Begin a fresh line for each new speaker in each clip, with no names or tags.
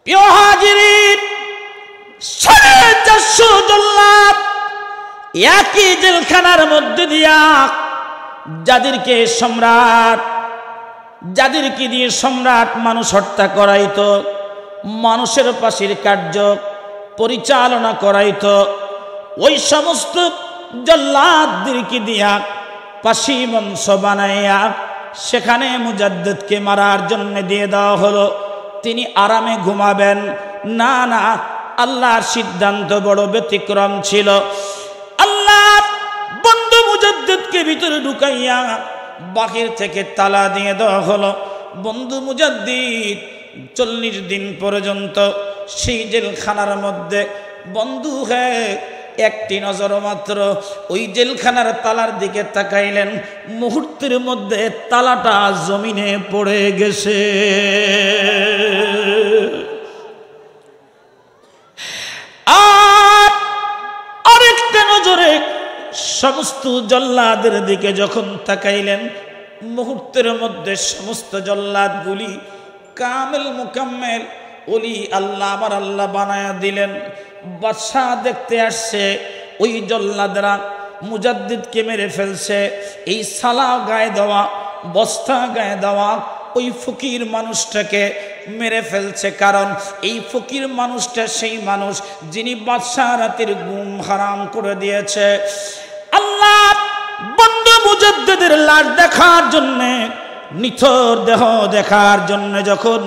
প্রিয় হাজিরিন, 450 জল্লাদ একই জেলখানার মধ্যে দিয়া যাদেরকে দিয়ে সম্রাট মানুষ হত্যা করাইতো, মানুষের ফাঁসির কার্য পরিচালনা করাইতো, ওই সমস্ত জল্লাদদেরকে দিয়া ফাঁসি মঞ্চ বানাইয়া সেখানে মুজাদ্দিদকে মারার জন্য দিয়ে দেওয়া হলো। তিনি আরামে ঘুমাবেন না, না, আল্লাহর সিদ্ধান্ত বড় ব্যতিক্রম ছিল। আল্লাহ বন্ধু মুজাদ্দিদকে ভিতরে ঢুকাইয়া বাহির থেকে তালা দিয়ে দেওয়া হলো। বন্ধু মুজাদ্দিদ 40 দিন পর্যন্ত সেই জেলখানার মধ্যে বন্ধু একটি নজর মাত্র ওই জেলখানার তালার দিকে তাকাইলেন, মুহূর্তের মধ্যে তালাটা জমিনে পড়ে গেছে। আর আরেকটা নজরে সমস্ত জল্লাদের দিকে যখন তাকাইলেন, মুহূর্তের মধ্যে সমস্ত জল্লাদগুলি কামেল মুকাম্মেল ওলি আল্লাহ আমার আল্লাহ বানায়া দিলেন। বাদশাহ দেখতে আসছে, ওই জল্লাদরা মুজাদ্দিদকে মেরে ফেলছে। এই সালা গায়ে দেওয়া, বস্তা গায়ে দেওয়া ওই ফকির মানুষটাকে মেরে ফেলছে। কারণ এই ফকির মানুষটা সেই মানুষ যিনি বাদশাহ রাতের ঘুম হারাম করে দিয়েছে। আল্লাহ বন্ধু মুজাদ্দিদের লাশ দেখার জন্যে, নিথর দেহ দেখার জন্য যখন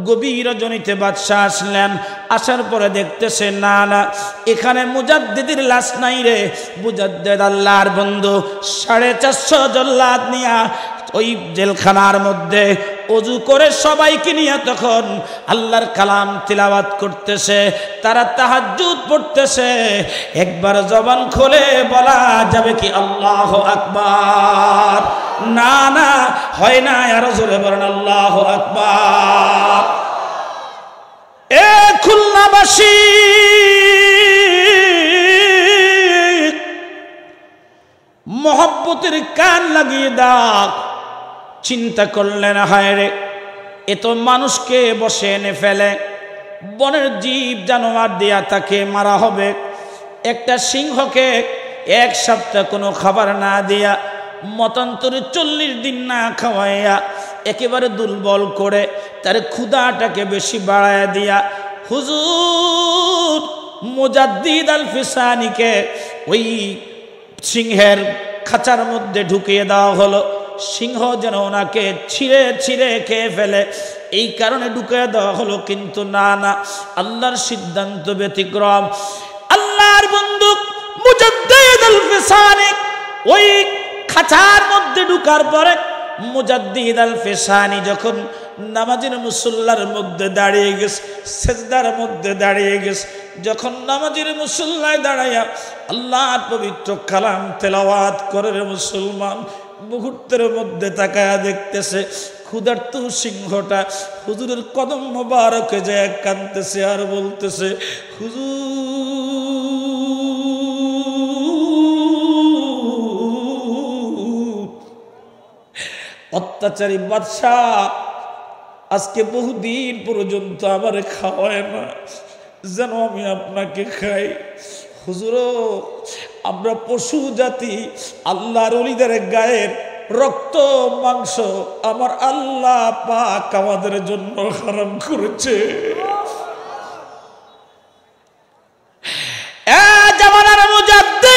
গভীর রজনীতে বাদশাহ আসলেন, আসার পরে দেখতেছে না, না, এখানে মুজাদ্দিদের লাশ নাই রে। মুজাদ্দিদ আল্লাহর বন্ধু 450 জল্লাদ নিয়া ওই জেলখানার মধ্যে ওযু করে সবাইকে নিয়ে তখন আল্লাহর কালাম তিলাওয়াত করতেছে, তারা তাহাজ্জুদ পড়তেছে। একবার জবান খুলে বলা যাবে কি আল্লাহু আকবার? না, না, হয় না, আরো জোরে বলেন আল্লাহু আকবার। এ খুলনাবাসী, মোহব্বতের কান লাগিয়ে দাও। চিন্তা করলেন, হায় রে, এত মানুষকে বসে এনে ফেলে, বনের জীব জানোয়ার দিয়া তাকে মারা হবে। একটা সিংহকে 1 সপ্তাহ কোনো খাবার না দিয়া, মতান্তরে 40 দিন না খাওয়াইয়া, একেবারে দুর্বল করে তার ক্ষুধাটাকে বেশি বাড়ায় দিয়া হুজুর মুজাদ্দিদ আল ফিসানিকে ওই সিংহের খাঁচার মধ্যে ঢুকিয়ে দেওয়া হলো। সিংহ যেন ওনাকে ছিঁড়ে ছিঁড়ে খেয়ে ফেলে, এই কারণে ঢুকিয়ে দেওয়া হলো। কিন্তু না, না, আল্লাহর সিদ্ধান্ত ব্যতিক্রম। আল্লাহর বন্ধু মুজাদ্দিদ আল ফিসানি ওই খাঁচার মধ্যে ঢুকার পরে মুজাদ্দিদ আল ফিসানি যখন নামাজের মুসল্লার মধ্যে দাঁড়িয়ে গেছে, সেজদার মধ্যে দাঁড়িয়ে গেছে, যখন নামাজের মুসল্লায় দাঁড়াইয়া আল্লাহর পবিত্র কালাম তেলাওয়াত করে মুসলমান, মুহূর্তের মধ্যে তাকায়া দেখতেছে ক্ষুধার্ত সিংহটা হুজুরের কদম মোবারকে যায় কাঁদতেছে আর বলতেছে, হুজুর, অত্যাচারী বাদশাহ আজকে বহুদিন পর্যন্ত আমার খাওয়ায় না, যেন আমি আপনাকে খাই। হুজুরও, আমরা পশু জাতি, আল্লাহর ওলিদের গায়ের রক্ত মাংস আমার আল্লাহ পাক আমাদের জন্য হারাম করেছে। জামানার মুজাদ্দিদ,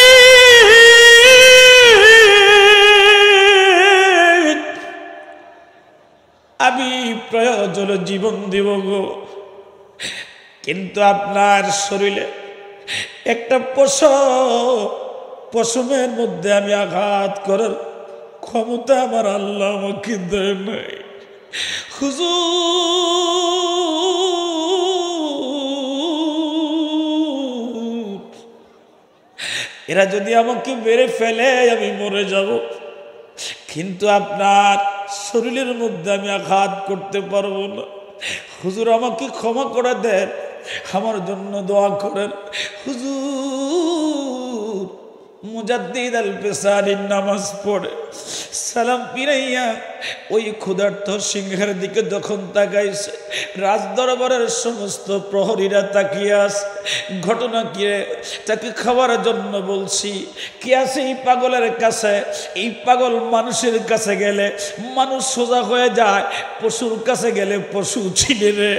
আমি প্রয়োজনে জীবন দিব গো, কিন্তু আপনার শরীরে একটা পশমের মধ্যে আমি আঘাত করার ক্ষমতা আমার আল্লাহ আমাকে দেয় নাই। হুজুর, এরা যদি আমাকে মেরে ফেলে আমি মরে যাব, কিন্তু আপনার শরীরের মধ্যে আমি আঘাত করতে পারবো না। হুজুর, আমাকে ক্ষমা করে দেন, আমার জন্য দোয়া করেন। হুজুর মুজাদ্দিদ আল ফিসানি নামাজ পড়ে সালাম ফিরাইয়া ওই ক্ষুধার্ত সিংহের দিকে যখন তাকাইছে, রাজ দরবারের সমস্ত প্রহরীরা তাকিয়ে আছে। ঘটনা কি? তাকে খাওয়ার জন্য বলছি। কি আছে এই পাগলের কাছে? এই পাগল মানুষের কাছে গেলে মানুষ সোজা হয়ে যায়, পশুর কাছে গেলে পশু চিনে রে।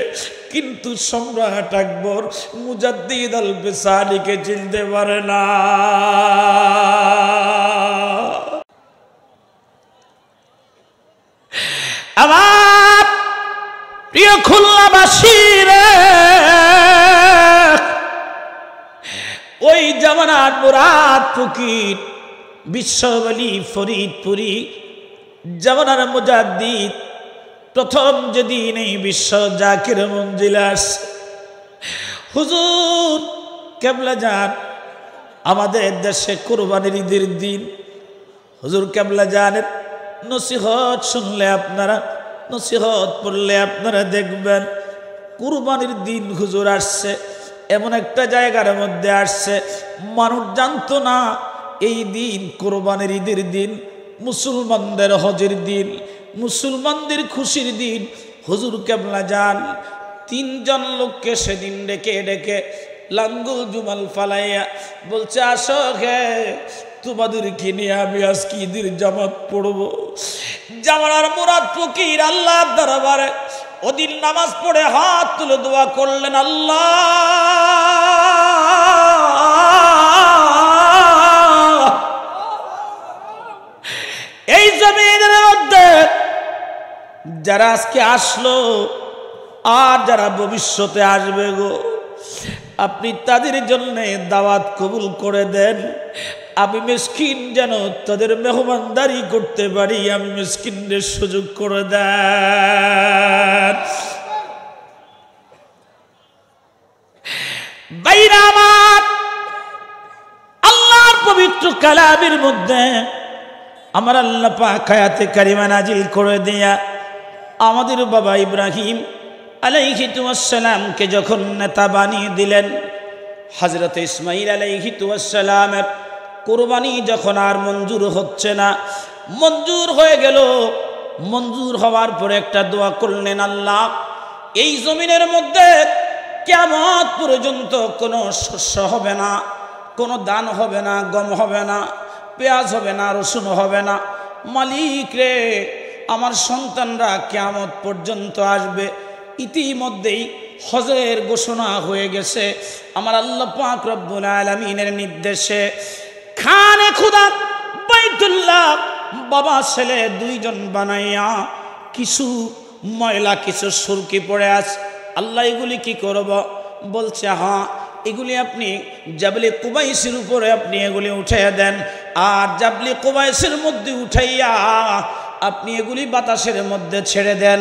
কিন্তু সম্রাট আকবর মুজাদ্দিদ আল বেসারিকে চিনতে পারে না। আমার প্রিয় খুলনাবাসী রে, ওই জামানার মুরাদ ফকির বিশ্ববলি ফরিদপুরি জামানার মুজাদ্দিদ প্রথম যেদিন এই বিশ্ব জাকির মঞ্জিলে আসে, হুজুর কেবলা যান আমাদের দেশে কুরবানির ঈদের দিন। হুজুর কেবলা জানের নসিহত শুনলে আপনারা, নসিহত পড়লে আপনারা দেখবেন কুরবানির দিন হুজুর আসছে। এমন একটা জায়গার মধ্যে আসছে মানুষ জানতো না এই দিন কুরবানির ঈদের দিন, মুসলমানদের হজের দিন, মুসলমানদের খুশির দিন। হুজুর কেবলা যান তিনজন লোককে সেদিন ডেকে ডেকে লাঙ্গুল জুমাল ফালাইয়া বলছে, আসো হে তোমাদেরকে নিয়ে আমি আজকে ঈদের জামাত পড়বো। জামানার মুরাদ ফকির আল্লাহর দরবারে ওদিন নামাজ পড়ে হাত তুলে দোয়া করলেন, আল্লাহ এই জমিনের মধ্যে যারা আজকে আসলো আর যারা ভবিষ্যতে আসবে গো, আপনি তাদের জন্য দাওয়াত কবুল করে দেন। আমি মিসকিন যেন তাদের মেহমানদারি করতে পারি, আমি মিসকিনদের সুযোগ করে দেন। বাইরে আমার আল্লাহর পবিত্র কালামের মধ্যে আমার আল্লাহ পাক আয়াতে কারিমা নাজিল করে দিয়া আমাদের বাবা ইব্রাহিম আলাইহিসসালামকে যখন নেতা বানিয়ে দিলেন, হযরত ইসমাঈল আলাইহিসসালামের কুরবানি যখন আর মঞ্জুর হচ্ছে না, মঞ্জুর হয়ে গেল। মঞ্জুর হওয়ার পরে একটা দোয়া করলেন, আল্লাহ এই জমিনের মধ্যে কিয়ামত পর্যন্ত কোনো শস্য হবে না, কোনো দান হবে না, গম হবে না, পেঁয়াজ হবে না, রসুন হবে না। মালিক রে, আমার সন্তানরা কিয়ামত পর্যন্ত আসবে। ইতিমধ্যেই হজের ঘোষণা হয়ে গেছে আমার আল্লাহ পাক রব্বুল আলামিনের নির্দেশে। খানে খুদা বাইতুল্লাহ বাবা ছেলে দুইজন বানাইয়া কিছু ময়লা কিছু সুরকি পড়ে আছে। আল্লাহ এগুলি কি করব? বলছে, হ্যাঁ এগুলি আপনি জাবলে কুবাইসের উপরে আপনি এগুলি উঠাইয়া দেন, আর জাবলে কুবাইসের মধ্যে উঠাইয়া আপনি এগুলি বাতাসের মধ্যে ছেড়ে দেন।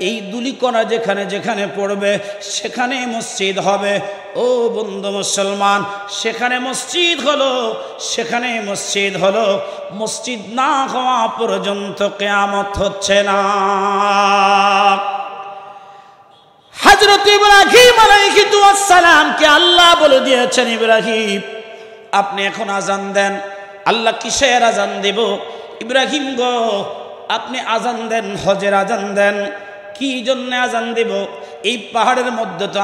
এই দুলিকণা যেখানে যেখানে পড়বে সেখানে মসজিদ হবে। ও বন্ধু মুসলমান, সেখানে মসজিদ হলো, সেখানে মসজিদ হলো। মসজিদ না হওয়া পর্যন্ত কিয়ামত হচ্ছে না। হযরত ইব্রাহিম আলাইহিসসালামকে আল্লাহ বলে দিয়েছেন, ইব্রাহিম আপনি এখন আজান দেন। আল্লাহ কিসের আজান দেব? ইব্রাহিম গো আপনি আজান দেন, হজের আজান দেন। কি জন্য আজান দেব? এই পাহাড়ের মধ্যে তো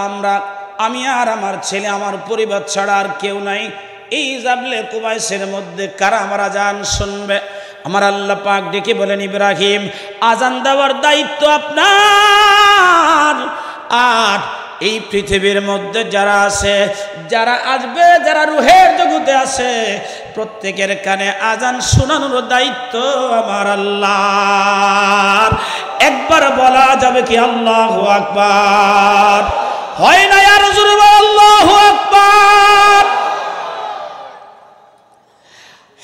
আমি আর আমার ছেলে, আমার পরিবার ছাড়া আর কেউ নাই। এই জাবলে কুবাইসের মধ্যে কারা আমার আজান শুনবে? আমার আল্লাহ পাক ডেকে বলেন, ইব্রাহিম আজান দেওয়ার দায়িত্ব আপনার। আর এই পৃথিবীর মধ্যে যারা আছে, যারা আসবে, যারা রুহের জগতে আছে, প্রত্যেকের কানে আজান শোনানোর দায়িত্ব আমার আল্লাহর। একবার বলা যাবে কি আল্লাহু আকবার? হয় না আর জোরে বল আল্লাহু আকবার।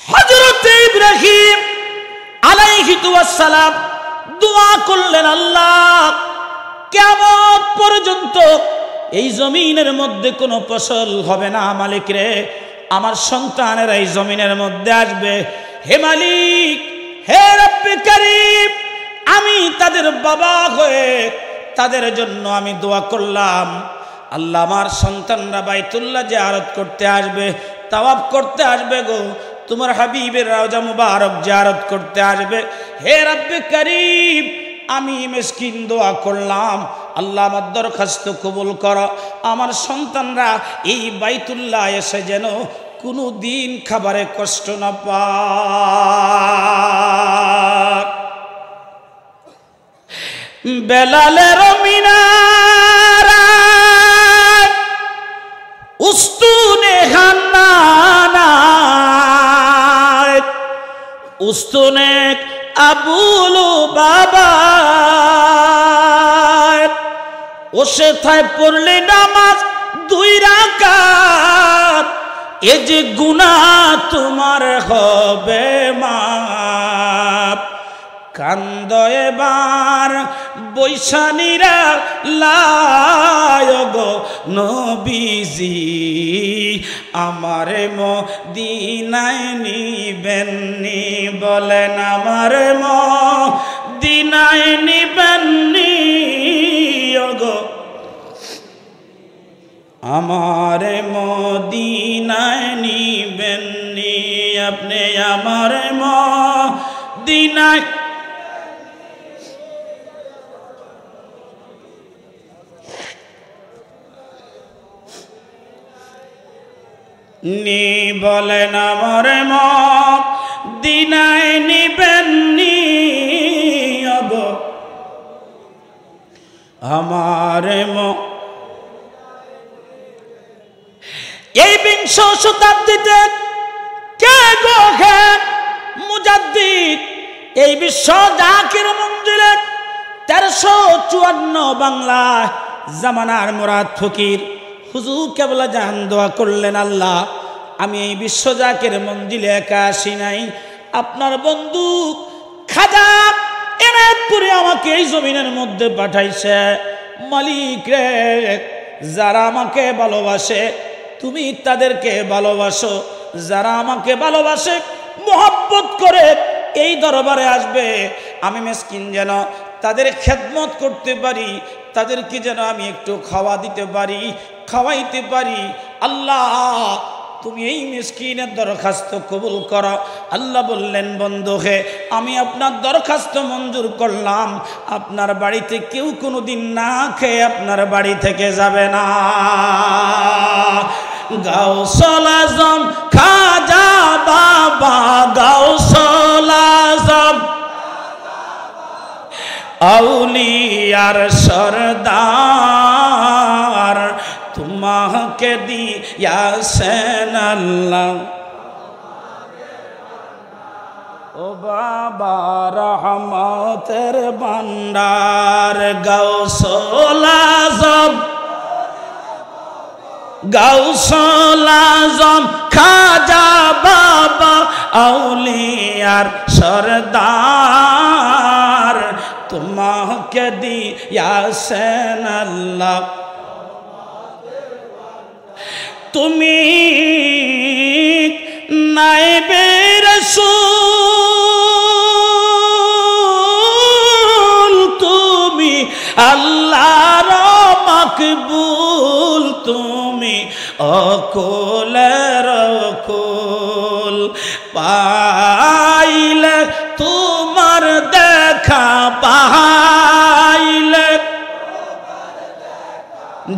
হযরত ইব্রাহিম আলাইহিসসালাম দোয়া করলেন, আল্লাহ কিয়ামত পর্যন্ত এই জমিনের মধ্যে কোনো ফসল হবে না। মালিক রে, আমার সন্তানেরা এই জমিনের মধ্যে আসবে। হে মালিক, হে রব্বে কারীম, আমি তাদের বাবা হয়ে তাদের জন্য আমি দোয়া করলাম। আল্লাহ আমার সন্তানরা বাইতুল্লাহ জিয়ারত করতে আসবে, তাওয়াফ করতে আসবে গো। তোমার হাবিবের রওজা মুবারক জিয়ারত করতে আসবে। হে রব্বে করিম, আমি মিসকিন দোয়া করলাম, আল্লাহ আমার দরখাস্ত কবুল করো। আমার সন্তানরা এই বাইতুল্লাহ এসে যেন কোনো দিন খাবারে কষ্ট না পায়। বেলালের মিনারা উস্তুনে হান্নানা উস্তুনে আবুলু বাবা ওসে থায় পড়লে নামাজ 2 রাকাত, এ যে গুনাহ তোমার হবে মাপ। কান্দ এবার বৈশানীরা লায়গ নবীজি, আমারে মদিনায় নিবেন নি, বলেন আমারে মদিনায় নিবেন নি ওগো, আমারে মদিনায় নিবেন নি, আপনি আমারে মদিনায় নি, বলেন আমারে মদিনায় নিবেন নি ওগো, আমারে এই 20 শতাব্দীতে কে গো হে মুজাদ্দিদ এই বিশ্ব জাকির মঞ্জিলে 1354 বাংলায় জামানার মুরাদ ফকির হুজুর কেবলা জান দোয়া করলেন, আল্লাহ আমি এই বিশ্ব জাকির মঞ্জিলে একা আসি নাই, আপনার বন্ধু খাজা এনায়েতপুরে আমাকে এই জমিনের মধ্যে পাঠাইছে। মালিক রে, যারা আমাকে ভালোবাসে তুমি তাদেরকে ভালোবাসো, যারা আমাকে ভালোবাসে মোহাব্বত করে এই দরবারে আসবে, আমি মিসকিন যেন তাদের খেদমত করতে পারি, তাদেরকে যেন আমি একটু খাওয়া দিতে পারি, খাওয়াইতে পারি। আল্লাহ তুমি এই মিসকিনের দরখাস্ত কবুল করো। আল্লাহ বললেন, বন্ধু হে আমি আপনার দরখাস্ত মঞ্জুর করলাম, আপনার বাড়িতে কেউ কোনো দিন না খেয়ে আপনার বাড়ি থেকে যাবে না। গাউসুল আজম খাজা বাবা, গাউসুল আজম আউলিয়ার সরদার, তোমাকে দিয়াছেন আল্লাহ ও বাবা রহমতের ভান্ডার। গাউসুল আজম, গাউসুল আজম খাজা বাবা আউলিয়ার সরদার, তোমাকে দিয়াছেন আল্লাহ, তুমি নাইবে রাসূল, তুমি আল্লাহর মাকবুল, তুমি অকুলের অকুল, পাইলে তোমার দেখা পাইলে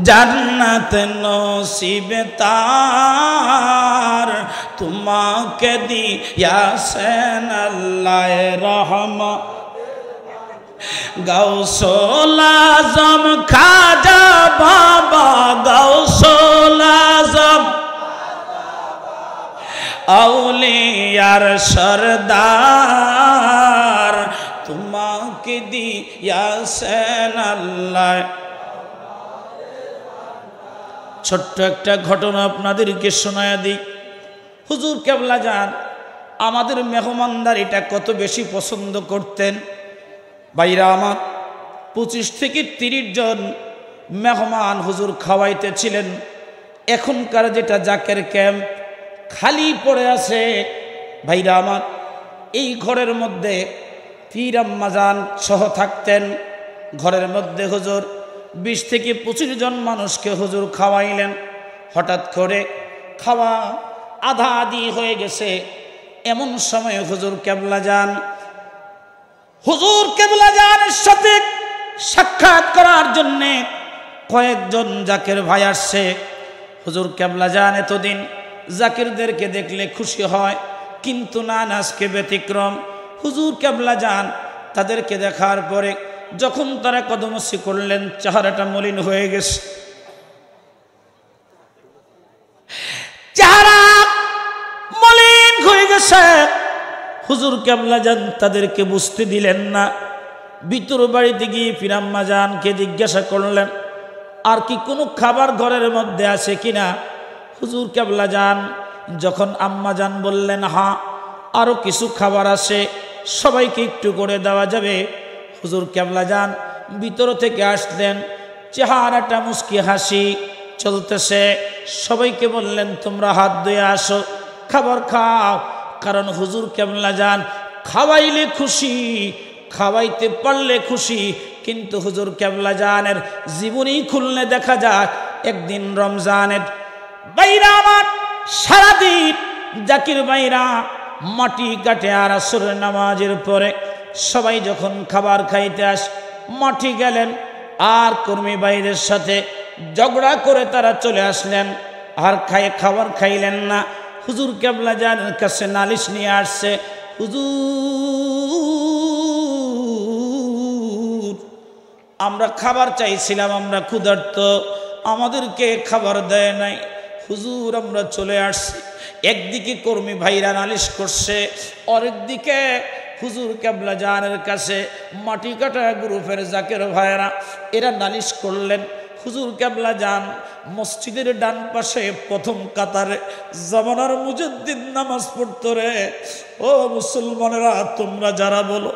জান্নাত নসিব তার, তোমাকে দিয়াছেন আল্লাহ রহমত। গাউসুল আজম খাজা বাবা, গাউসুল আজম আউলিয়ার সরদার, তোমাকে দিয়াছেন আল্লাহ। ছোট্ট একটা ঘটনা আপনাদেরকে শোনায়া দিই। হুজুর কেবলা যান আমাদের মেহমানদারিটা কত বেশি পছন্দ করতেন। ভাইরা আমার 25 থেকে 30 জন মেহমান হুজুর খাওয়াইতেছিলেন। এখনকার যেটা জাকের ক্যাম্প খালি পড়ে আছে, ভাইরা আমার এই ঘরের মধ্যে পীর আম্মাজান সহ থাকতেন। ঘরের মধ্যে হুজুর 20 থেকে 25 জন মানুষকে হুজুর খাওয়াইলেন। হঠাৎ করে খাওয়া আধা আধি হয়ে গেছে, এমন সময় হুজুর কেবলা জানের সাথে সাক্ষাৎ করার জন্য কয়েকজন জাকির ভাই আসছে। হুজুর কেবলা জান এতদিন জাকিরদেরকে দেখলে খুশি হয়, কিন্তু না, আজকে ব্যতিক্রম। হুজুর কেবলা জান তাদেরকে দেখার পরে যখন তারা কদমসি করলেন, চেহারাটা মলিন হয়ে গেছে, চেহারা মলিন হয়ে গেছে। হুজুর কেবলা জান তাদেরকে বুঝতে দিলেন না। ভিতর বাড়িতে গিয়ে ফিরাম্মা জানকে জিজ্ঞাসা করলেন, আর কি কোনো খাবার ঘরের মধ্যে আছে কিনা? হুজুর কেবলা জান যখন আম্মা জান বললেন, হ্যাঁ আরো কিছু খাবার আছে, সবাইকে একটু করে দেওয়া যাবে। হুজুর কেবলা জান ভিতর থেকে আসলেন, চেহারাটা মুস্কি হাসি চলতেছে। সবাইকে বললেন, তোমরা হাত ধুয়ে আসো, খাবার খাও। কারণ হুজুর কেবলা জান খাওয়াইলে খুশি, খাওয়াইতে পারলে খুশি। কিন্তু হুজুর কেবলা জানের জীবনী খুললে দেখা যায়, একদিন রমজানের বাইরা আমার সারাদিন জাকির বাইরা মাটি কাটে, আর আসরের নামাজের পরে সবাই যখন খাবার খাইতে মাটি গেলেন, আর কর্মী বাইরের সাথে ঝগড়া করে তারা চলে আসলেন, আর খাবার খাইলেন না। হুজুর কেবলা জানের কাছে নালিশ নিয়ে আসছে, হুজুর আমরা খাবার চাইছিলাম, আমরা ক্ষুধার্ত, আমাদেরকে খাবার দেয় নাই। হুজুর আমরা চলে আসছি। একদিকে কর্মী ভাইরা নালিশ করছে, আরেকদিকে হুজুর কেবলা জানের কাছে মাটি কাটা গ্রুপের জাকের ভাইরা এরা নালিশ করলেন। হুজুর কেবলা জান মসজিদের ডান পাশে প্রথম কাতারে জামানার মুজাদ্দিদ নামাজ পড়তো রে। ও মুসলমানেরা, তোমরা যারা বলো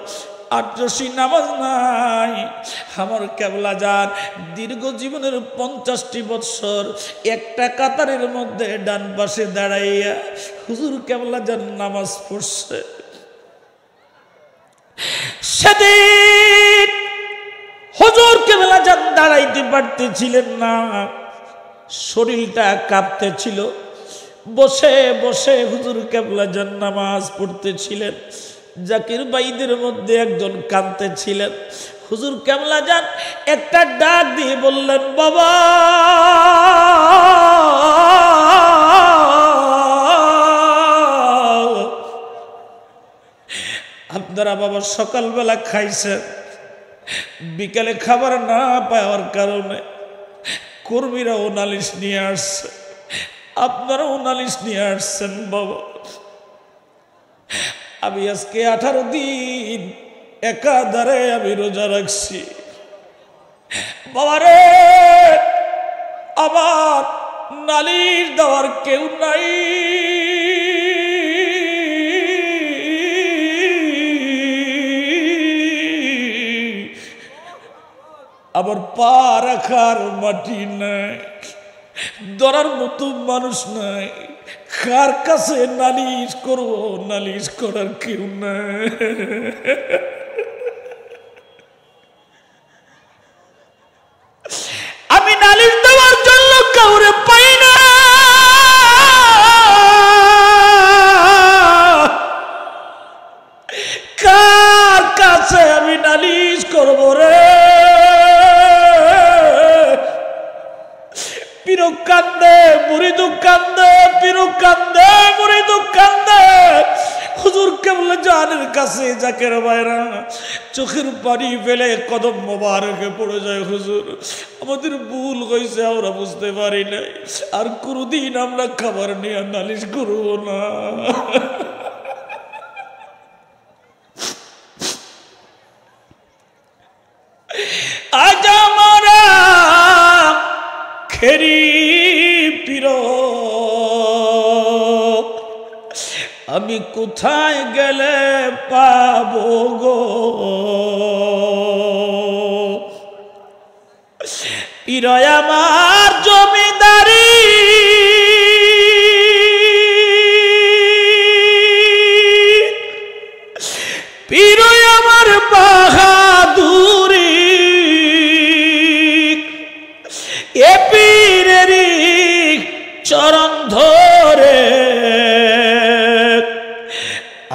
আটরশি নামাজ নাই, আমার কেবলা জান দীর্ঘ জীবনের 50টি বৎসর একটা কাতারের মধ্যে ডান পাশে দাঁড়াইয়া হুজুর কেবলা জান নামাজ পড়ছে। সেদিন হুজুর কেবলা জান দাঁড়াইতে পারতেছিলেন না, শরীরটা কাঁপতেছিল। বসে বসে হুজুর কেবলা জান নামাজ পড়তেছিলেন। জাকির ভাইদের মধ্যে একজন কাঁদতেছিলেন। হুজুর কেবলা জান একটা ডাক দিয়ে বললেন, বাবা আপনারা বাবা সকালবেলা খাইছেন, বিকালে খাবার না পাওয়ার কারণে কর্মীরাও নালিশ নিয়ে আসছে, আপনারাও নালিশ নিয়ে আসছেন। বাবা আমি আজকে 18 দিন একাধারে আমি রোজা রাখছি। বাবারে আমার নালিশ দেওয়ার কেউ নাই, আবার পা রাখার মাটি নাই, ধরার মতো মানুষ নাই, কার কাছে নালিশ করবো? নালিশ করার কেউ নাই। আমি নালিশ দেওয়ার জন্য কাউরে পাই না। কার কাছে আমি নালিশ করবো রে? পীরু কান্দে, মুরিদু কান্দে, পীরু কান্দে, মুরিদু কান্দে। হুজুর কেবলা জানের কাছে জাকের ভাইরা চোখের পানি ফেলে কদম মোবারকে পড়ে যায়, হুজুর আমাদের ভুল হয়েছে, আমরা বুঝতে পারি নাই, আর কোনদিন আমরা খাবার নিয়ে নালিশ করব না। আজ আমরা খেরি পীর আমি কোথায় গেলে পাবো গো? পীর আমার জমিদারি পীর আমার বাহাদুরি, এ পীরেরই চরণ ধরে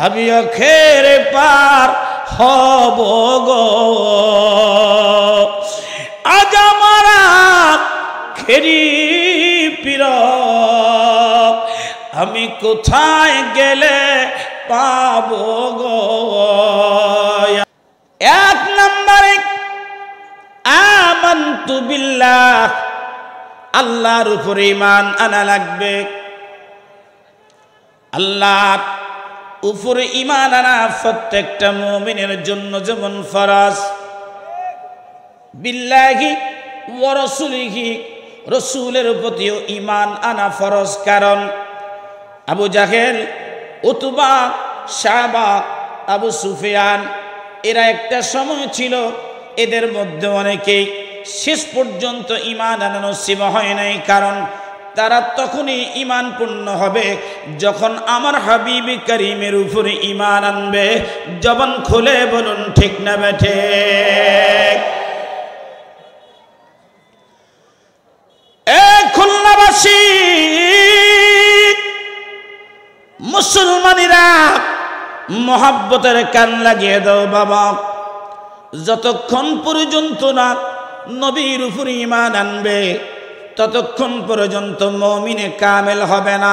আমিও খেরে পার হব গো। আজ আমার খেরি পীর আমি কোথায় গেলে পাবো গো। এক নম্বরে আমানতু বিল্লাহ, আল্লাহর উপরে ঈমান আনা লাগবে। আল্লাহর উপরে ঈমান আনা প্রত্যেকটা মুমিনের জন্য যেমন ফরজ, বিল্লাহি ওয়া রাসূলিহি, রাসূলের প্রতিও ঈমান আনা ফরজ। কারণ আবু জাহেল, উতবা, শাহবা, আবু সুফিয়ান এরা একটা সময় ছিল এদের মধ্যে অনেকেই শেষ পর্যন্ত ঈমান আনা নসিব হয় নাই। কারণ তারা তখনই ঈমান পূর্ণ হবে যখন আমার হাবিব করিমের উপরে ঈমান আনবে। জবান খুলে বলুন ঠিক না বেঠে? এ খুলনাবাসী মুসলমানেরা, মোহাব্বতের কান লাগিয়ে দাও বাবা। যতক্ষণ পর্যন্ত না নবীর উপরে ঈমান আনবে ততক্ষণ পর্যন্ত মুমিনে কামেল হবে না।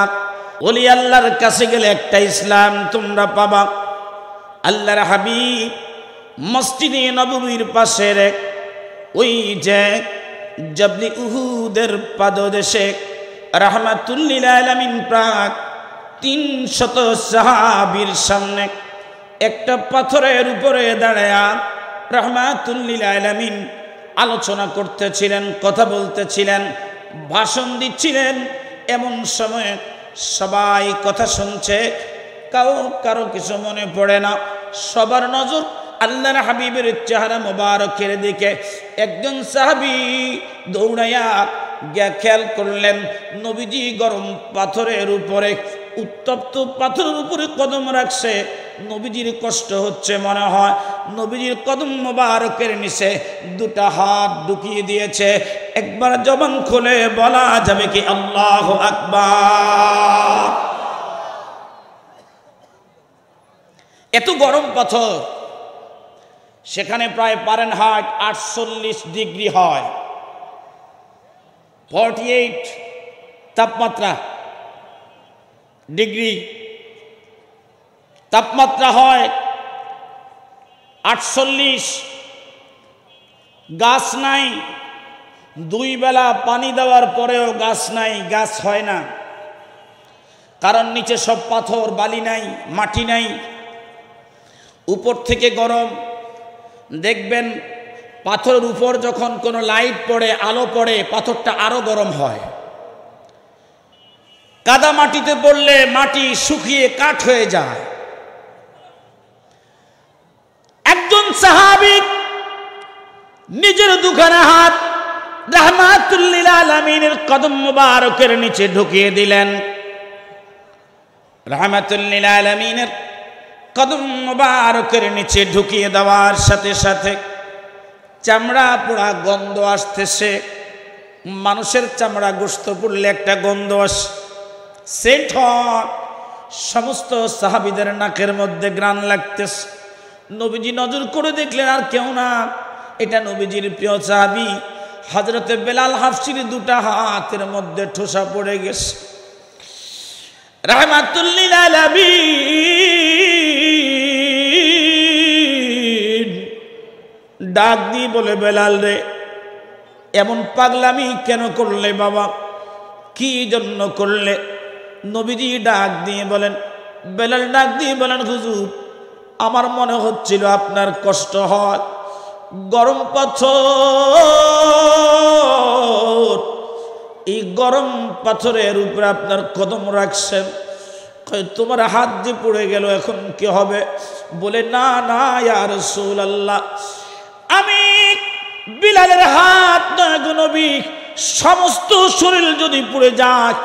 ওলি আল্লাহর কাছে গেলে একটা ইসলাম তোমরা পাবা। আল্লাহর হাবিব মসজিদে নববীর পাশের ওই যে জবলি উহুদের পাদদেশে রাহমাতুল লিল আলামিন প্রাক 300 সাহাবীর সামনে একটা পাথরের উপরে দাঁড়ায়া রাহমাতুল লিল আলামিন আলোচনা করতেছিলেন, কথা বলতেছিলেন, ভাষণ দিচ্ছিলেন। এমন সময় সবাই কথা শুনছে, কারো কিছু মনে পড়ে না। সবার নজর আল্লাহর হাবিবের চেহারা মোবারকের দিকে। একজন সাহাবী দৌড়াইয়া গিয়া খেয়াল করলেন নবীজি গরম পাথরের উপরে, উত্তপ্ত পাথরের উপরে কদম রাখছে। নবীজির কষ্ট হচ্ছে মনে হয়। নবীজির কদম মোবারকের নিচে দুটা হাত ঢুকিয়ে দিয়েছে। একবার জবান খুলে বলা যাবে কি আল্লাহু আকবার? এত গরম পাথর, সেখানে প্রায় ফারেনহাইট 48 ডিগ্রি হয়, 48 তাপমাত্রা ডিগ্রি তাপমাত্রা হয়। 48 গাছ নাই, 2 বেলা পানি দেওয়ার পরেও গাছ নাই, গাছ হয় না। কারণ নিচে সব পাথর, বালি নাই, মাটি নাই। উপর থেকে গরম। দেখবেন পাথরের উপর যখন কোনো লাইট পড়ে, আলো পড়ে, পাথরটা আরো গরম হয়। কাদা মাটিতে পড়লে মাটি শুকিয়ে কাঠ হয়ে যায়। একজন সাহাবী নিজের দুখানা হাত রাহমাতুল লিল আলামিনের কদম মুবারকের নিচে ঢুকিয়ে দিলেন। রাহমাতুল লিল আলামিনের কদম মুবারকের নিচে ঢুকিয়ে দেওয়ার সাথে সাথে চামড়া পোড়া গন্ধ আসতেছে। মানুষের চামড়া গোশত পড়লে একটা গন্ধ আসে, সেন্ট হয়। সমস্ত সাহাবীদের নাকের মধ্যে ঘ্রাণ লাগতেছে। নবীজি নজর করে দেখলেন আর কেউ না, এটা নবীজির প্রিয় সাহাবী হযরতে বেলাল হাফসির দুটা হাতের মধ্যে ঠোসা পড়ে গেছে। রাহমাতুল লিল আলামিন ডাক দিয়ে বলে, বেলাল রে, এমন পাগলামি কেন করলে বাবা? কি জন্য করলে? নবীজি ডাক দিয়ে বলেন, বেলাল ডাক দিয়ে বলেন, হুজুর আমার মনে হচ্ছিল আপনার কষ্ট হয়। গরম পাথর, এই গরম পাথরের উপরে আপনার কদম রাখছেন, তোমার হাত যে পড়ে গেল, এখন কি হবে? বলে, না না ইয়া রাসূলুল্লাহ, আমি বিলালের হাত নয় গো নবী, সমস্ত শরীর যদি পুড়ে যায়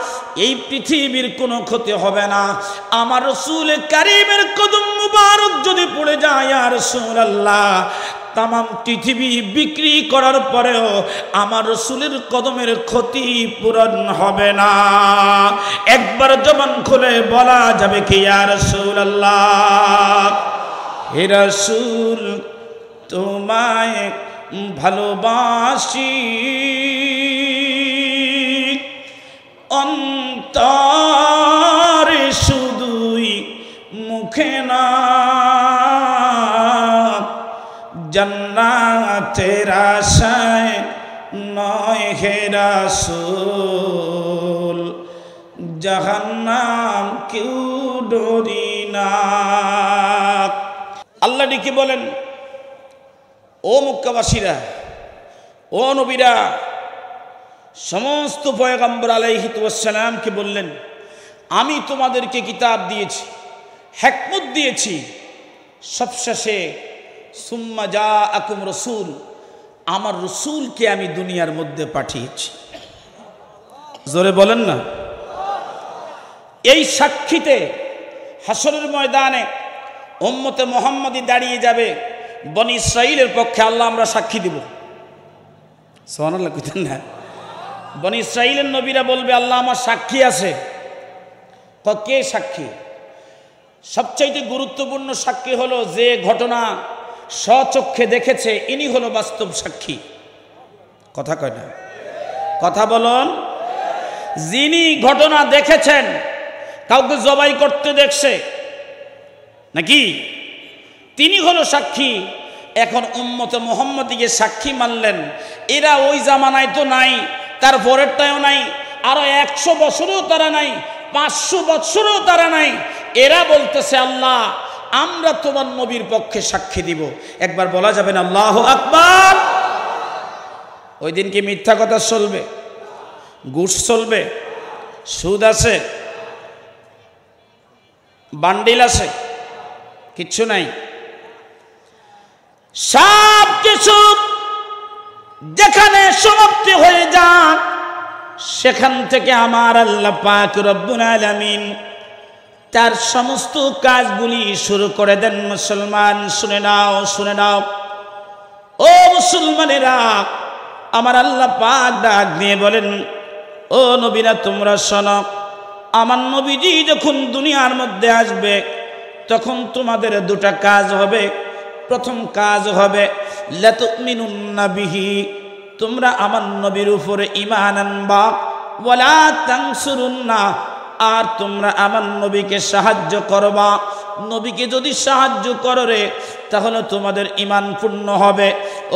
এই পৃথিবীর কোনো ক্ষতি হবে না। আমার রাসূল কারীমের কদম মুবারক যদি পুড়ে যায় ইয়া রাসূলুল্লাহ, তাম পৃথিবী বিক্রি করার পরেও আমার রাসূলের কদমের ক্ষতি পূরণ হবে না। একবার জবান খুলে বলা যাবে কি ইয়া রাসূলুল্লাহ, হে রাসূল তোমায় ভালোবাসি অন্তরে শুধুই মুখে না, জান্নাতের আশায় নয় হে রাসূল, জাহান্নাম কেউ ডরি না। আল্লাহ ডেকে বলেন, ও মক্কাবাসীরা, ও নবীরা, সমস্ত পয়গম্বর আলাইহিসসালামকে বললেন, আমি তোমাদেরকে কিতাব দিয়েছি, হিকমত দিয়েছি, সবশেষে সুম্মা জাআকুম রাসূল, আমার রাসূলকে আমি দুনিয়ার মধ্যে পাঠিয়েছি। জোরে বলেন না। এই সাক্ষীতে হাসরের ময়দানে উম্মতে মুহাম্মাদি দাঁড়িয়ে যাবে, বনি ইসরাইলের পক্ষে আল্লাহ আমরা সাক্ষী দিব। সুবহানাল্লাহ কইতেন না? বনি ইসরাইলের নবীরা বলবে আল্লাহ আমার সাক্ষী আছে। কে সাক্ষী? সবচাইতে গুরুত্বপূর্ণ সাক্ষী হলো যে ঘটনা স্বচক্ষে দেখেছে, ইনি হলো বাস্তব সাক্ষী। কথা কয় না? কথা বলুন। যিনি ঘটনা দেখেছেন, কাউকে জবাই করতে দেখছে নাকি, তিনি হলো সাক্ষী। এখন উম্মতে মুহাম্মাদিকে সাক্ষী মানলেন, এরা ওই জামানায় তো নাই, তার পরেরটাও নাই, আরো 100 বছরও তারা নাই, 500 বছরও তারা নাই। এরা বলতেছে আল্লাহ আমরা তোমার নবীর পক্ষে সাক্ষী দিব। একবার বলা যাবে না আল্লাহু আকবার? ওই দিন কি মিথ্যা কথা চলবে? ঘুষ চলবে? সুদ আছে? বান্ডিল আছে? কিচ্ছু নাই। সব কিছু যেখানে সমাপ্তি হয়ে যাক, সেখান থেকে আমার আল্লাহ পাক রব্বুল আলামিন তার সমস্ত কাজগুলি শুরু করে দেন। মুসলমান শুনে নাও, শুনে নাও ও মুসলমানেরা, আমার আল্লাহ পাক ডাক দিয়ে বলেন, ও নবীরা তোমরা শোনো, আমার নবীজি যখন দুনিয়ার মধ্যে আসবে তখন তোমাদের দুটা কাজ হবে। প্রথম কাজ হবে লাতুমিনুন্না বিহি, তোমরা আমার নবীর উপরে ঈমান আনবা, ওয়ালা তানসুরুন্না, আর তোমরা আমার নবীকে সাহায্য করবা। নবীকে যদি সাহায্য করো রে, তাহলে তোমাদের ঈমান পূর্ণ হবে।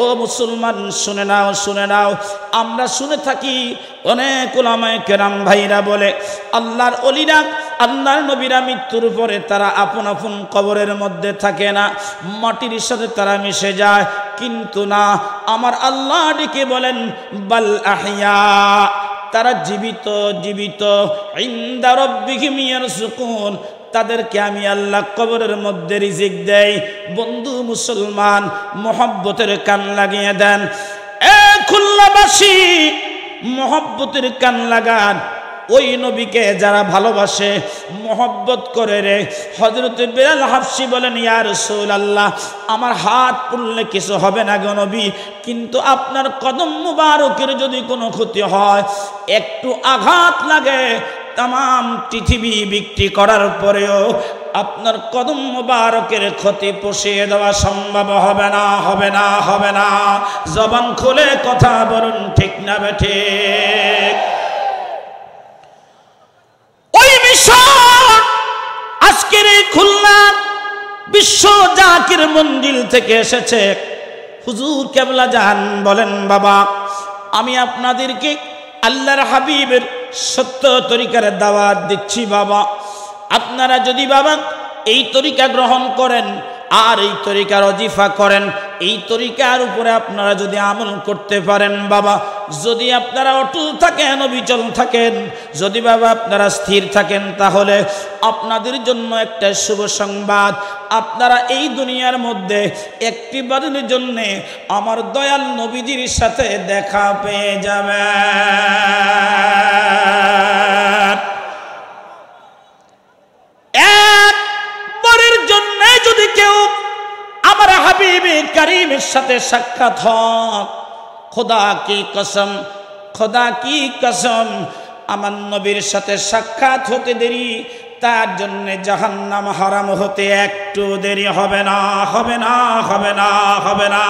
ও মুসলমান শুনে নাও, শুনে নাও। আমরা শুনে থাকি অনেক উলামায়ে কেরাম ভাইরা বলে আল্লাহর ওলিরা, আল্লাহর নবীরা মৃত্যুর পরে তারা আপন আপন কবরের মধ্যে থাকে না, মাটির সাথে তারা মিশে যায়। কিন্তু না, আমার আল্লাহ ডেকে বলেন বাল আহইয়া, তারা জীবিত, জীবিত। ইনদা রাব্বিহিম ইয়ারযুকুন, তাদেরকে আমি আল্লাহ কবরের মধ্যে রিজিক দেই। বন্ধু মুসলমান, মোহাব্বতের কান লাগিয়ে দেন। এ খুলনাবাসী, মোহাব্বতের কান লাগান। ওই নবীকে যারা ভালোবাসে, মোহব্বত করে রে, হযরত বিলাল হাবশী বলেন ইয়া রাসূলুল্লাহ, আমার হাত পুড়লে কিছু হবে না গো নবী, কিন্তু আপনার কদম মুবারকের যদি কোনো ক্ষতি হয়, একটু আঘাত লাগে, তাম পৃথিবী বিক্রি করার পরেও আপনার কদম মুবারকের ক্ষতি পুষিয়ে দেওয়া সম্ভব হবে না, হবে না, হবে না। জবান খুলে কথা বলুন, ঠিক না বেঠিক? ওই মিশন আজকের এই খুলনা বিশ্ব জাকির মন্দির থেকে এসেছে। হুজুর কেবলা জান বলেন, বাবা আমি আপনাদেরকে আল্লাহর হাবিবের সত্য তরিকার দাওয়াত দিচ্ছি। বাবা আপনারা যদি বাবা এই তরিকা গ্রহণ করেন আর এই তরিকার ওজিফা করেন, এই তরিকার উপরে আপনারা যদি আমল করতে পারেন, বাবা যদি আপনারা অটল থাকেন, অবিচল থাকেন, যদি বাবা আপনারা স্থির থাকেন, তাহলে আপনাদের জন্য একটা শুভ সংবাদ, আপনারা এই দুনিয়ার মধ্যে একটি বারের জন্য আমার দয়াল নবীজির সাথে দেখা পেয়ে যাবেন। একবারের জন্য যদি কেউ আমার হাবিবে কারীমের সাথে সাক্ষাৎ হোক। খোদা কি কসম, খোদা কি কসম, আমার নবীর সাথে সাক্ষাৎ হতে দেরি, তার জন্য জাহান্নাম হারাম হতে একটু দেরি হবে না, হবে না, হবে না, হবে না,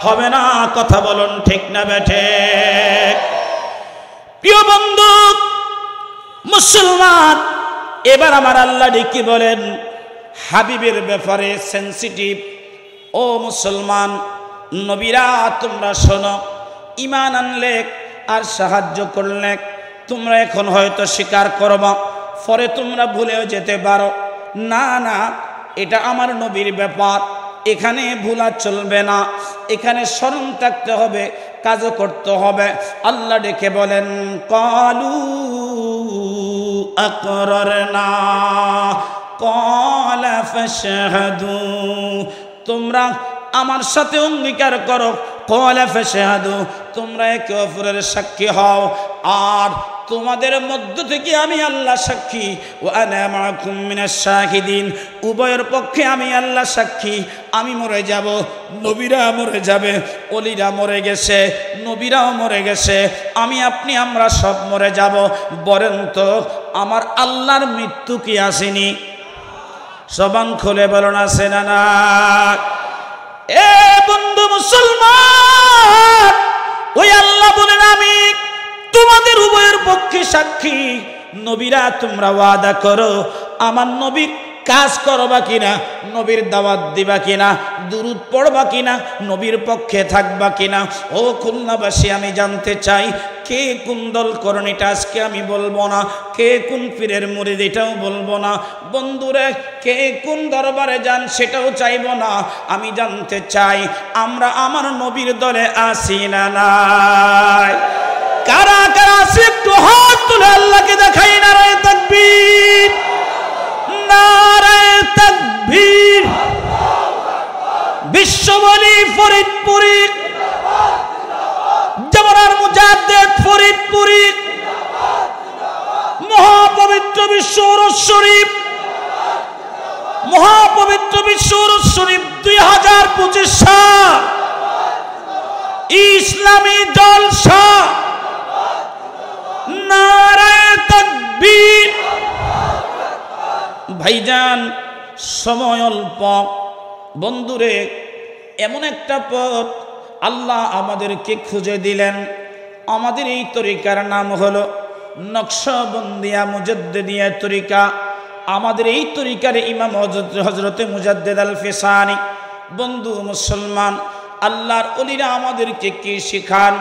হবে না। কথা বলুন ঠিক না বেঠে? প্রিয় বন্ধু মুসলমান, এবার আমার আল্লাহ কি বলেন হাবিবের ব্যাপারে সেনসিটিভ। ও মুসলমান নবীরা তোমরা শোনো, ঈমান আনলে আর সাহায্য করলে তোমরা এখন হয়তো স্বীকার করবা, পরে তোমরা ভুলেও যেতে পারো। না না, এটা আমার নবীর ব্যাপার, এখানে ভুলা চলবে না, এখানে স্মরণ থাকতে হবে, কাজও করতে হবে। আল্লাহ ডেকে বলেন ক্বালু আকরারনা ক্বালা ফাশহাদু, তোমরা আমার সাথে অঙ্গীকার করো। ক্বালা ফাশহাদু, তোমরা একে অপরের সাক্ষী হও, আর তোমাদের মধ্য থেকে আমি আল্লাহ সাক্ষী। ওয়া আনা মাআকুম মিনাশ শাহিদিন, উভয়ের পক্ষে আমি আল্লাহ সাক্ষী। আমি মরে যাব, নবীরা মরে যাবে, ওলিরা মরে গেছে, নবীরাও মরে গেছে, আমি আপনি আমরা সব মরে যাব, বলেন তো আমার আল্লাহর মৃত্যু কি আসেনি? জবান খুলে বলুন আছে না না? এ বন্ধু মুসলমান, ওই আল্লাহ বলেন আমি তোমাদের উভয়ের পক্ষে সাক্ষী। নবীরা তোমরা ওয়াদা করো আমার নবীর কাজ করবা কিনা, নবীর দাওয়াত দিবা কিনা, দুরূদ পড়বা কিনা, নবীর পক্ষে থাকবা কিনা। ও খুলনাবাসী, আমি জানতে চাই কে কোন দল করেন, এটা আজকে আমি বলবো না, কে কোন পীরের মুরিদ এটাও বলবো না, বন্ধুরে কে কোন দরবারে যান সেটাও চাইবো না। আমি জানতে চাই আমরা আমার নবীর দলে আসি না নাই? কারা কারা আছে একটু হাত তুলে আল্লাহকে দেখাই। নারায়ে তাকবীর, নারায়ে তাকবীর। বিশ্ববলি ফরিদপুরি, জামানার মুজাদ্দিদ ফরিদপুরি, মহাপবিত্র বিশ্ব উরুস শরীফ, মহাপবিত্র বিশ্ব উরুস শরীফ 2025 সাল ইসলামী জলসা। নারায়ে তাকবীর। ভাইজান সময় অল্প, বন্ধুরে এমন একটা পথ আল্লাহ আমাদেরকে খুঁজে দিলেন। আমাদের এই তরিকার নাম হলো নকশবন্দিয়া মুজাদ্দিদিয়া তরিকা। আমাদের এই তরিকার ইমাম হযরতে মুজাদ্দিদ আল ফিসানি। বন্ধু মুসলমান, আল্লাহর ওলিরা আমাদেরকে কি শিখান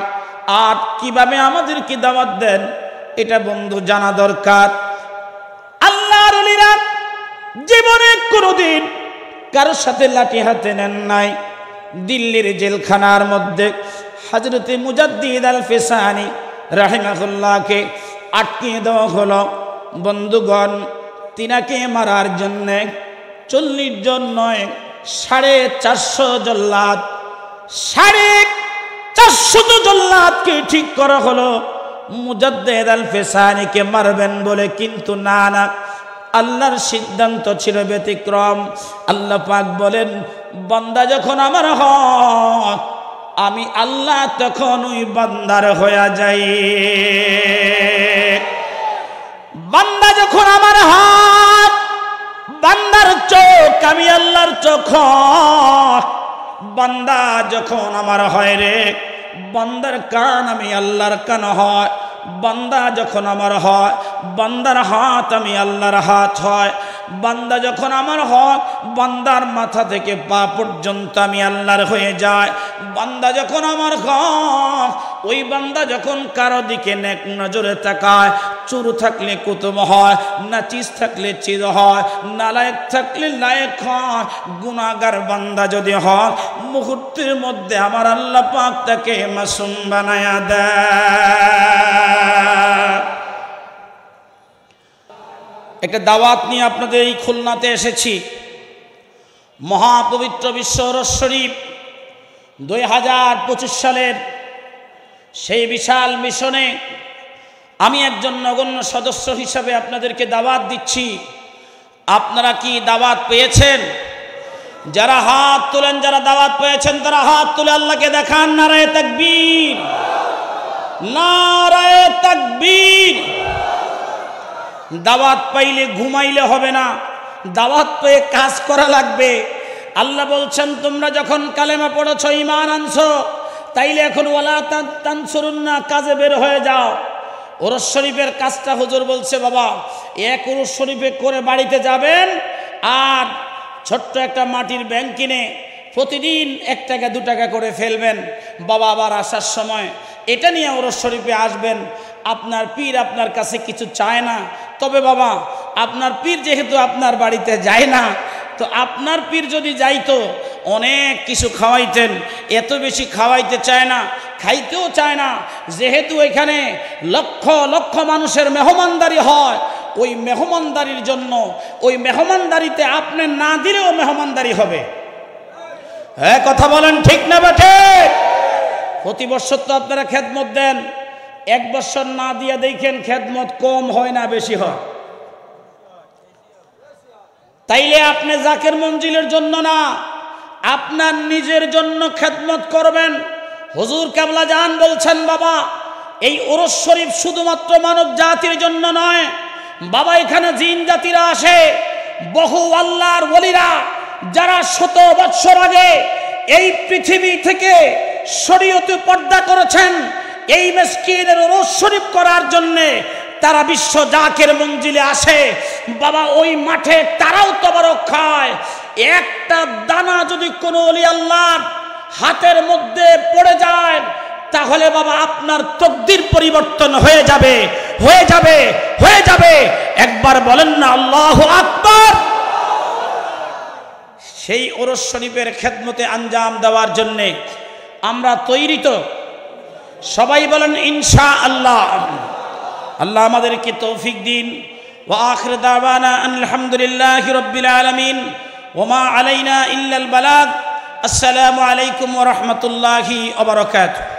আর কিভাবে আমাদেরকে দাওয়াত দেন, এটা বন্ধু জানা দরকার। আল্লাহর ওলিরা জীবনে কোনোদিন কারোর সাথে লাঠি হাতে নেন নাই। দিল্লির জেলখানার মধ্যে হযরতে মুজাদ্দিদ আল ফিসানি রাহিমাহুল্লাহকে আটকিয়ে দেওয়া হলো। বন্ধুগণ, তিনাকে মারার জন্যে 40 জন নয় 450 জল্লাদ, 450 জল্লাদকে ঠিক করা হলো মুজাদ্দিদ আল ফিসানিকে মারবেন বলে। কিন্তু না না, আল্লাহর সিদ্ধান্ত ছিল ব্যতিক্রম। আল্লাহ পাক বলেন বান্দা যখন আমার হয় আমি আল্লাহ তখন ওই বান্দার হয়ে যাই। বান্দা যখন আমার হাত, বান্দার চোখ আমি আল্লাহর চোখ। বান্দা যখন আমার হয় রে, বান্দার কান আমি আল্লাহর কান হয়। বান্দা যখন আমার হয়, বান্দার হাত আমি আল্লাহর হাত হয়। বান্দা যখন আমার হয়, বান্দার মাথা থেকে পা পর্যন্ত আমি আল্লাহর হয়ে যায়। বান্দা যখন আমার হয়, ওই বান্দা যখন কারো দিকে নেক নজরে তাকায়, চুর থাকলে কুতুব হয়, নাচিস থাকলে চির হয়, নালায়েক থাকলে লায়েক হয়। গুনাহগার বান্দা যদি হয়, মুহূর্তের মধ্যে আমার আল্লাহ পাক তাকে মাসুম বানায়া দেয়। একটা দাওয়াত নিয়ে আপনাদের এই খুলনাতে এসেছি। মহাপবিত্র বিশ্ব উরুস শরীফ 2025 সালের সেই বিশাল মিশনে আমি একজন নগণ্য সদস্য হিসাবে আপনাদেরকে দাওয়াত দিচ্ছি। আপনারা কি দাওয়াত পেয়েছেন? যারা হাত তুলেন, যারা দাওয়াত পেয়েছেন তারা হাত তুলে আল্লাহকে দেখান। নারায়ে তাকবীর, নারায়ে তাকবীর। দাওয়াত পাইলে ঘুমাইলে হবে না, দাওয়াত পেয়ে কাজ করা লাগবে। আল্লাহ বলছেন তোমরা যখন কালেমা পড়েছো, ঈমান আনছো, তাইলে এখন ওয়ালা তানসুরুন্না, কাজে বের হয়ে যাও। ওরস শরীফের কাজটা হুজুর বলছে বাবা, এক ওরস শরীফে করে বাড়িতে যাবেন আর ছোট্ট একটা মাটির ব্যাংক কিনে প্রতিদিন 1 টাকা 2 টাকা করে ফেলবেন। বাবা আবার আসার সময় এটা নিয়ে ওরস শরীফে আসবেন। আপনার পীর আপনার কাছে কিছু চায় না, তবে বাবা আপনার পীর যেহেতু আপনার বাড়িতে যায় না, তো আপনার পীর যদি যাইতো অনেক কিছু খাওয়াইতেন। এত বেশি খাওয়াইতে চায় না, খাইতেও চায় না। যেহেতু এখানে লক্ষ লক্ষ মানুষের মেহমানদারি হয়, ওই মেহমানদারির জন্য, ওই মেহমানদারিতে আপনি না দিলেও মেহমানদারি হবে। হ্যাঁ, কথা বলেন ঠিক না বেঠে? প্রতি বছর তো আপনারা খেদমত দেন, 1 বছর না দিয়ে দেখেন খেদমত কম হয় না বেশি হয়। তাইলে আপনি জাকের মঞ্জিলের জন্য না, আপনার নিজের জন্য খেদমত করবেন। হুজুর কেবলা জান বলছেন বাবা, এই ওরস শরীফ শুধুমাত্র মানব জাতির জন্য নয় বাবা, এখানে জিন জাতিরা আসে। বহু আল্লাহর ওলিরা যারা 100 বছর আগে এই পৃথিবী থেকে শরীয়তে পর্দা করেছেন, এই মিসকিনের ওরস শরীফ করার জন্যে তারা বিশ্ব জাকের মঞ্জিলে আসে বাবা। ওই মাঠে তারাও তবারক খায়। একটা দানা যদি কোনো ওলি আল্লাহর হাতের মধ্যে পড়ে যায়, তাহলে বাবা আপনার তকদির পরিবর্তন হয়ে যাবে, হয়ে যাবে, হয়ে যাবে। একবার বলেন না আল্লাহু আকবার। সেই ওরস শরীফের খেদমতে আঞ্জাম দেওয়ার জন্যে আমরা তৈরি তো? সবাই বলেন ইনশাআল্লাহ। আল্লাহ আমাদেরকে তৌফিক দিন। ওয়া আখির দাওয়ানা আলহামদুলিল্লাহি রাব্বিল আলামিন ওয়া মা আলাইনা ইল্লাল বালাগ। আসসালামু আলাইকুম ওয়া রাহমাতুল্লাহি ওয়া বারাকাতুহু।